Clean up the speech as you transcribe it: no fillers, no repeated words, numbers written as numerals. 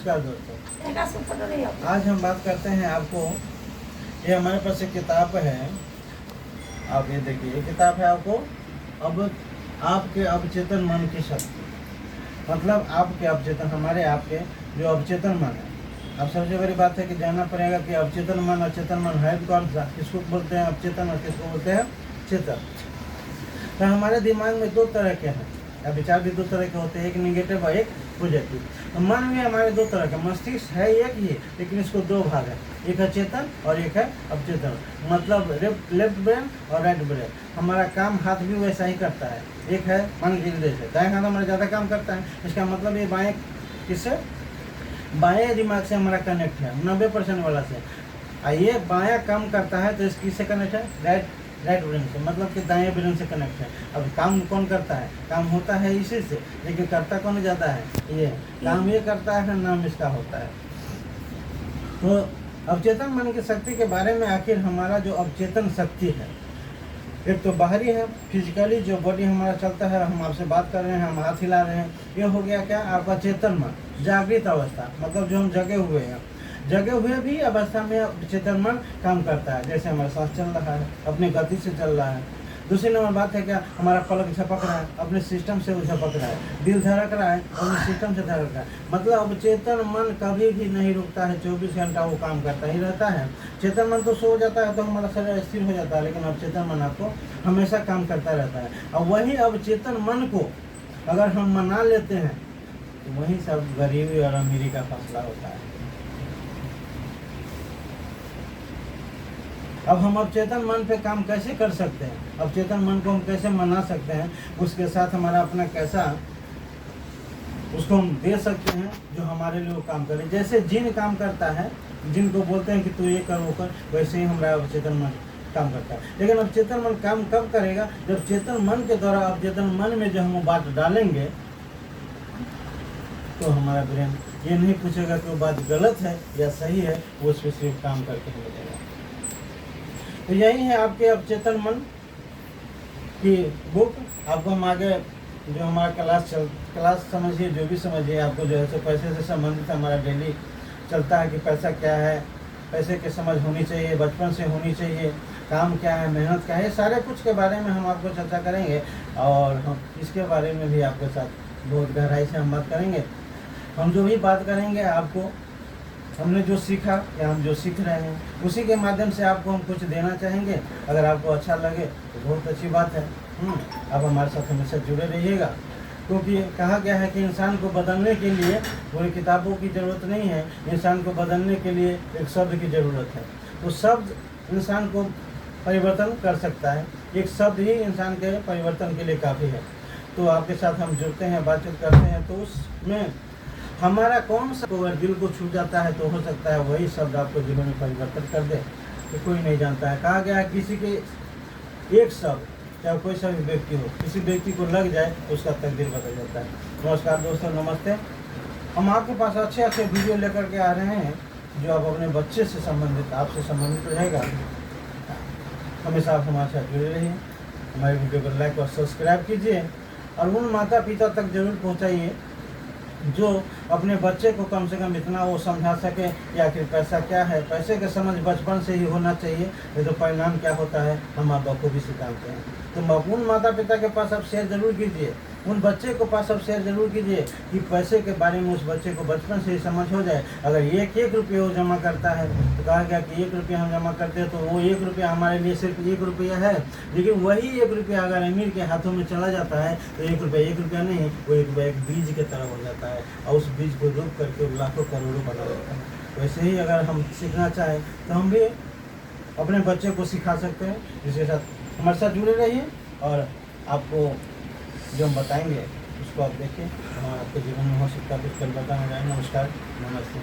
नमस्कार दोस्तों, आज हम बात करते हैं आपको, ये हमारे पास एक किताब है, आप ये देखिए, ये किताब है आपको अब आपके अवचेतन मन की शक्ति, मतलब आपके अवचेतन, हमारे आपके जो अवचेतन मन है। अब सबसे बड़ी बात है कि जानना पड़ेगा कि अवचेतन मन अचेतन मन है कौन सा, किसको बोलते हैं अवचेतन और किसको बोलते हैं चेतन। तो हमारे दिमाग में दो तरह के हैं, या विचार भी दो तरह के होते हैं, एक निगेटिव और एक पॉजिटिव। तो मन भी हमारे दो तरह का, मस्तिष्क है एक ही, लेकिन इसको दो भाग है, एक है चेतन और एक है अवचेतन। मतलब लेफ्ट ब्रेन और राइट ब्रेन। हमारा काम हाथ भी वैसा ही करता है, एक है मन के निर्देश है, दाएं हाथ हमारा ज़्यादा काम करता है। इसका मतलब ये बाएं किससे, बाएं दिमाग से हमारा कनेक्ट है 90% वाला से। ये बायां कम करता है तो इसकी से कनेक्ट है राइट ब्रेन से, मतलब कि दाएं ब्रेन से कनेक्ट है। अब काम कौन करता है, काम होता है इसी से, लेकिन करता कौन ज़्यादा है, ये काम ये करता है, नाम इसका होता है। तो अवचेतन मन की शक्ति के बारे में, आखिर हमारा जो अवचेतन शक्ति है, एक तो बाहरी है, फिजिकली जो बॉडी हमारा चलता है, हम आपसे बात कर रहे हैं, हम हाथ हिला रहे हैं, ये हो गया क्या आपका चेतन मन, जागृत अवस्था, मतलब जो हम जगे हुए हैं। जगे हुए भी अवस्था में चेतन मन काम करता है, जैसे हमारा सांस चल रहा है, अपनी गति से चल रहा है। दूसरी नंबर बात है क्या, हमारा पलक झपक रहा है, अपने सिस्टम से वो झपक रहा है, दिल धड़क रहा है, अपने सिस्टम से धड़क रहा है। मतलब चेतन मन कभी भी नहीं रुकता है, 24 घंटा वो काम करता ही रहता है। चेतन मन तो सो जाता है तो हमारा शरीर स्थिर हो जाता है, लेकिन अवचेतन मन आपको हमेशा काम करता रहता है। और वही अवचेतन मन को अगर हम मना लेते हैं तो वही सब गरीबी और अमीरी का फैसला होता है। अब हम अवचेतन मन पे काम कैसे कर सकते हैं, अवचेतन मन को हम कैसे मना सकते हैं, उसके साथ हमारा अपना कैसा उसको हम दे सकते हैं जो हमारे लिए वो काम करे। जैसे जिन काम करता है, जिनको बोलते हैं कि तू ये कर वो कर, वैसे ही हमारा अवचेतन मन काम करता है। लेकिन अवचेतन मन काम कब करेगा, जब चेतन मन के द्वारा अवचेतन मन में जो हम बात डालेंगे तो हमारा ब्रेन ये नहीं पूछेगा कि वो बात गलत है या सही है, वो उस पर सिर्फ काम करके मिलेगा। तो यही है आपके अवचेतन मन की बुक। आपको हम आगे जो हमारा क्लास समझिए, जो भी समझिए, आपको जो है सो पैसे से संबंधित हमारा डेली चलता है कि पैसा क्या है, पैसे की समझ होनी चाहिए, बचपन से होनी चाहिए, काम क्या है, मेहनत क्या है, ये सारे कुछ के बारे में हम आपको चर्चा करेंगे। और हम इसके बारे में भी आपके साथ बहुत गहराई से हम बात करेंगे। हम जो भी बात करेंगे, आपको हमने जो सीखा या हम जो सीख रहे हैं उसी के माध्यम से आपको हम कुछ देना चाहेंगे। अगर आपको अच्छा लगे तो बहुत अच्छी बात है। आप हमारे साथ हमेशा जुड़े रहिएगा, क्योंकि कहा गया है कि इंसान को बदलने के लिए कोई किताबों की ज़रूरत नहीं है, इंसान को बदलने के लिए एक शब्द की ज़रूरत है। तो शब्द इंसान को परिवर्तन कर सकता है, एक शब्द ही इंसान के परिवर्तन के लिए काफ़ी है। तो आपके साथ हम जुड़ते हैं, बातचीत करते हैं, तो उसमें हमारा कौन सा अगर दिल को छू जाता है तो हो सकता है वही शब्द आपको जीवन में परिवर्तन कर दे। तो कोई नहीं जानता है, कहा गया है किसी के एक शब्द, चाहे कोई सा भी व्यक्ति हो, किसी व्यक्ति को लग जाए तो उसका तकदीर बदल जाता है। नमस्कार दोस्तों, नमस्ते। हम आपके पास अच्छे अच्छे वीडियो लेकर के आ रहे हैं जो आप अपने बच्चे से संबंधित, आपसे संबंधित रहेगा। हमेशा आप हमारे साथ जुड़े रहिए, हमारे वीडियो को लाइक और सब्सक्राइब कीजिए और उन माता पिता तक जरूर पहुँचाइए जो अपने बच्चे को कम से कम इतना वो समझा सके कि आखिर पैसा क्या है। पैसे का समझ बचपन से ही होना चाहिए, ये तो परिणाम क्या होता है हम आप बखूबी सिखाते हैं। तो उन माता पिता के पास आप शेयर जरूर कीजिए, उन बच्चे को पास आप शेयर जरूर कीजिए कि पैसे के बारे में उस बच्चे को बचपन से ही समझ हो जाए। अगर एक रुपये वो जमा करता है तो कहा गया कि 1 रुपया हम जमा करते हैं तो वो 1 रुपया हमारे लिए सिर्फ 1 रुपया है, लेकिन वही 1 रुपया अगर अमीर के हाथों में चला जाता है तो 1 रुपया नहीं, वो 1 रुपया एक बीज की तरह हो जाता है और उस बीज को रोप करके लाखों करोड़ों बना देता है। वैसे ही अगर हम सीखना चाहें तो हम भी अपने बच्चे को सिखा सकते हैं। जिसके साथ हमारे साथ जुड़े रहिए और आपको जो हम बताएंगे उसको आप देखिए, आपके जीवन में हो सकता है कुछ परिवर्तन हो जाए। नमस्कार, नमस्ते।